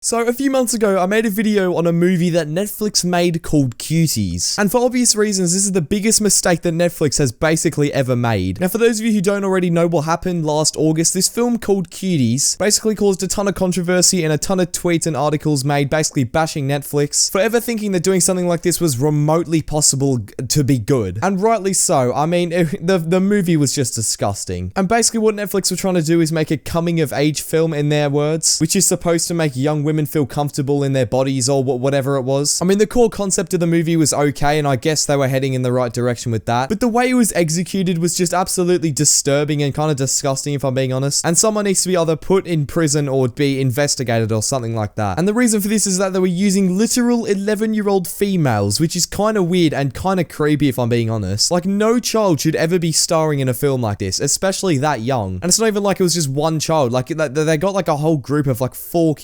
So a few months ago, I made a video on a movie that Netflix made called Cuties. And for obvious reasons, this is the biggest mistake that Netflix has basically ever made. Now, for those of you who don't already know what happened last August, this film called Cuties basically caused a ton of controversy and a ton of tweets and articles made basically bashing Netflix for ever thinking that doing something like this was remotely possible to be good. And rightly so. I mean, the movie was just disgusting. And basically what Netflix were trying to do is make a coming of age film in their words, which is supposed to make young women feel comfortable in their bodies or whatever it was. I mean, the core concept of the movie was okay, and I guess they were heading in the right direction with that. But the way it was executed was just absolutely disturbing and kind of disgusting, if I'm being honest. And someone needs to be either put in prison or be investigated or something like that. And the reason for this is that they were using literal 11-year-old females, which is kind of weird and kind of creepy, if I'm being honest. Like, no child should ever be starring in a film like this, especially that young. And it's not even like it was just one child. Like, they got like a whole group of like four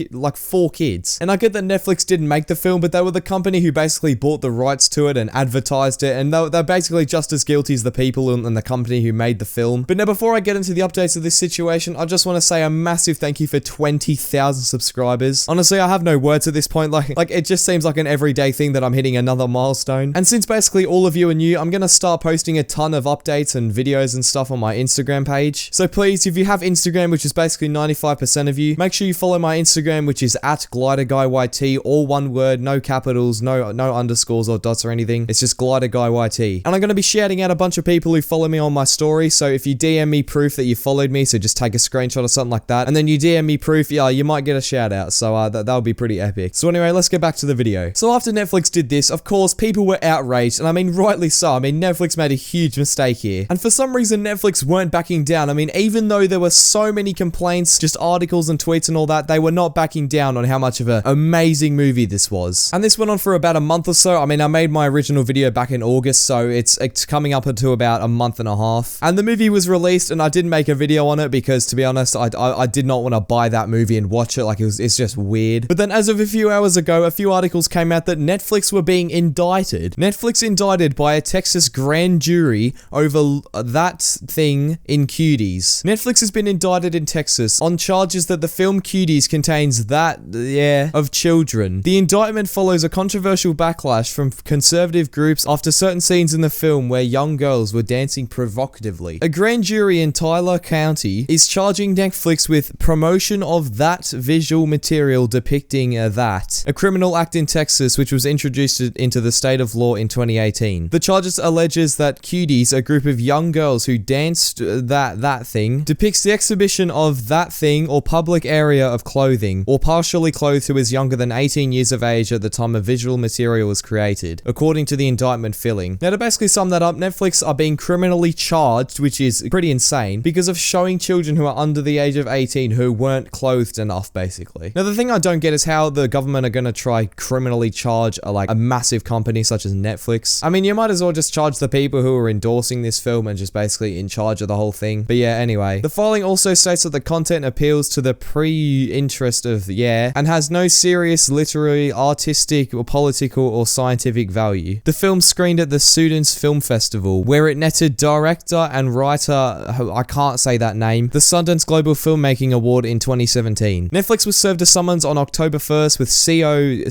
kids. And I get that Netflix didn't make the film, but they were the company who basically bought the rights to it and advertised it, and they're basically just as guilty as the people and the company who made the film. But now, before I get into the updates of this situation, I just want to say a massive thank you for 20,000 subscribers. Honestly, I have no words at this point. Like it just seems like an everyday thing that I'm hitting another milestone. And since basically all of you are new, I'm gonna start posting a ton of updates and videos and stuff on my Instagram page. So please, if you have Instagram, which is basically 95% of you, make sure you follow my Instagram, which is at GliderGuyYT, all one word, no capitals, no underscores or dots or anything. It's just GliderGuyYT. And I'm going to be shouting out a bunch of people who follow me on my story. So if you DM me proof that you followed me, so just take a screenshot or something like that, and then you DM me proof, yeah, you might get a shout out. So that would be pretty epic. So anyway, let's get back to the video. So after Netflix did this, of course, people were outraged, and I mean, rightly so. I mean, Netflix made a huge mistake here. And for some reason, Netflix weren't backing down. I mean, even though there were so many complaints, just articles and tweets and all that, they were not backing down on how much of an amazing movie this was. And this went on for about a month or so. I mean, I made my original video back in August, so it's coming up into about a month and a half. And the movie was released, and I didn't make a video on it because, to be honest, I did not want to buy that movie and watch it. Like, it's just weird. But then as of a few hours ago, a few articles came out that Netflix were being indicted. Netflix indicted by a Texas grand jury over that thing in Cuties. Netflix has been indicted in Texas on charges that the film Cuties contains of children. The indictment follows a controversial backlash from conservative groups after certain scenes in the film where young girls were dancing provocatively. A grand jury in Tyler County is charging Netflix with promotion of that visual material depicting that, a criminal act in Texas which was introduced into the state of law in 2018. The charges alleges that Cuties, a group of young girls who danced that thing, depicts the exhibition of that thing or public area of clothing, or partially clothed, who is younger than 18 years of age at the time a visual material was created, according to the indictment filling. Now, to basically sum that up, Netflix are being criminally charged, which is pretty insane, because of showing children who are under the age of 18 who weren't clothed enough, basically. Now, the thing I don't get is how the government are going to try criminally charge a massive company such as Netflix. I mean, you might as well just charge the people who are endorsing this film and just basically in charge of the whole thing. But yeah, anyway. The filing also states that the content appeals to the pre-interest of and has no serious literary, artistic, or political or scientific value. The film screened at the Sundance Film Festival, where it netted director and writer, I can't say that name, the Sundance Global Filmmaking Award in 2017. Netflix was served a summons on October 1st with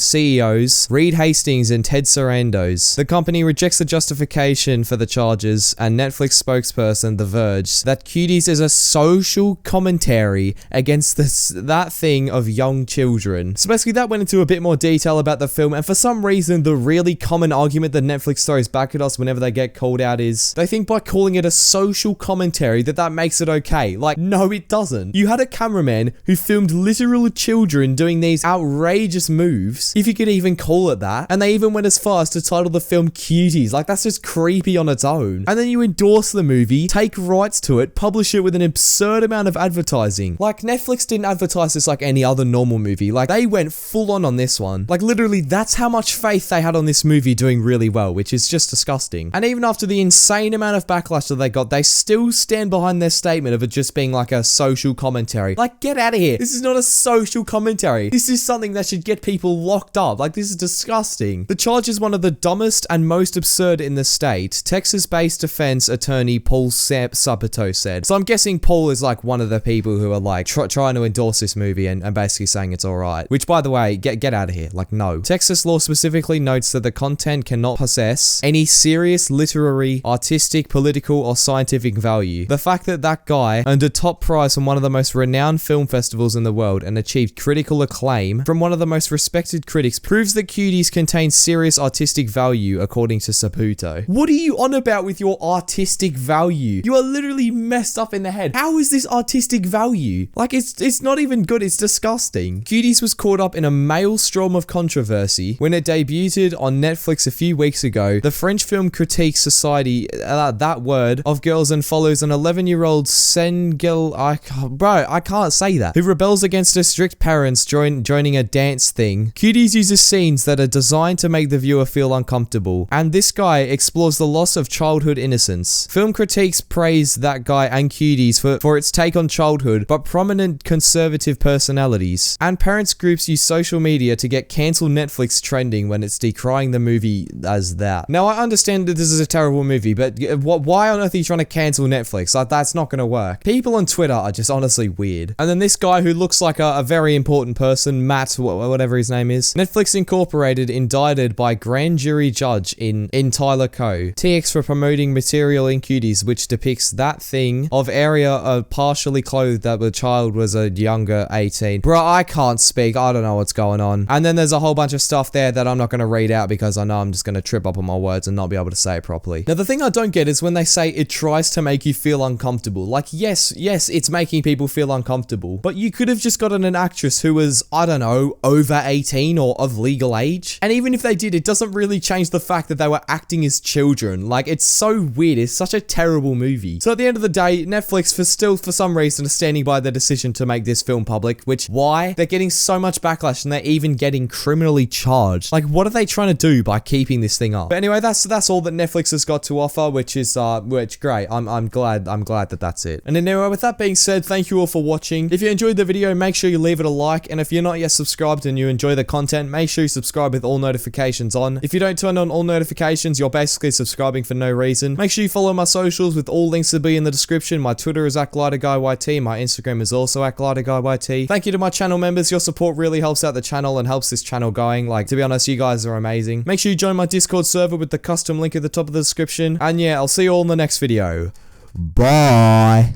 CEOs Reed Hastings and Ted Sarandos. The company rejects the justification for the charges, and Netflix spokesperson The Verge that Cuties is a social commentary against that thing of young children. So basically that went into a bit more detail about the film, and for some reason the really common argument that Netflix throws back at us whenever they get called out is they think by calling it a social commentary that makes it okay. Like, no, it doesn't. You had a cameraman who filmed literal children doing these outrageous moves, if you could even call it that, and they even went as far as to title the film Cuties. Like, that's just creepy on its own. And then you endorse the movie, take rights to it, publish it with an absurd amount of advertising. Like, Netflix didn't advertise this like any other normal movie. Like, they went full on this one. Like, literally, that's how much faith they had on this movie doing really well, which is just disgusting. And even after the insane amount of backlash that they got, they still stand behind their statement of it just being like a social commentary. Like, get out of here. This is not a social commentary. This is something that should get people locked up. Like, this is disgusting. The charge is one of the dumbest and most absurd in the state, Texas-based defense attorney Paul Saputo said. So I'm guessing Paul is like one of the people who are like trying to endorse this movie and basically saying it's alright. Which, by the way, get out of here. Like, no. Texas law specifically notes that the content cannot possess any serious literary, artistic, political, or scientific value. The fact that that guy earned a top prize from one of the most renowned film festivals in the world and achieved critical acclaim from one of the most respected critics proves that Cuties contain serious artistic value, according to Saputo. What are you on about with your artistic value? You are literally messed up in the head. How is this artistic value? Like, it's not even good. It's disgusting. Cuties was caught up in a maelstrom of controversy when it debuted on Netflix a few weeks ago. The French film critique society, that word, of girls and follows an 11-year-old Sengel, I can't say that, who rebels against her strict parents joining a dance thing. Cuties uses scenes that are designed to make the viewer feel uncomfortable, and this guy explores the loss of childhood innocence. Film critiques praise that guy and Cuties for its take on childhood, but prominent conservative personalities and parents groups use social media to get cancel Netflix trending when it's decrying the movie as that. Now, I understand that this is a terrible movie, but why on earth are you trying to cancel Netflix? Like, that's not gonna work. People on Twitter are just honestly weird. And then this guy who looks like a very important person, Matt, whatever his name is. Netflix Incorporated indicted by grand jury judge in Tyler Co. TX for promoting material in Cuties which depicts that thing of area of partially clothed that the child was a younger 18. Bro, I can't speak. I don't know what's going on. And then there's a whole bunch of stuff there that I'm not going to read out because I know I'm just going to trip up on my words and not be able to say it properly. Now, the thing I don't get is when they say it tries to make you feel uncomfortable. Like, yes, it's making people feel uncomfortable, but you could have just gotten an actress who was, I don't know, over 18 or of legal age. And even if they did, it doesn't really change the fact that they were acting as children. Like, it's so weird. It's such a terrible movie. So at the end of the day, Netflix for some reason are standing by their decision to make this film public, which, why? They're getting so much backlash and they're even getting criminally charged. Like, what are they trying to do by keeping this thing up? But anyway, that's all that Netflix has got to offer, which is great. I'm glad that that's it. And anyway, with that being said, thank you all for watching. If you enjoyed the video, make sure you leave it a like, and if you're not yet subscribed and you enjoy the content, make sure you subscribe with all notifications on. If you don't turn on all notifications, you're basically subscribing for no reason. Make sure you follow my socials, with all links to be in the description. My Twitter is @GliderGuyYT. My Instagram is also @GliderGuyYT. Thank you to my channel members. Your support really helps out the channel and helps this channel going. Like, to be honest, you guys are amazing. Make sure you join my Discord server with the custom link at the top of the description. And yeah, I'll see you all in the next video. Bye.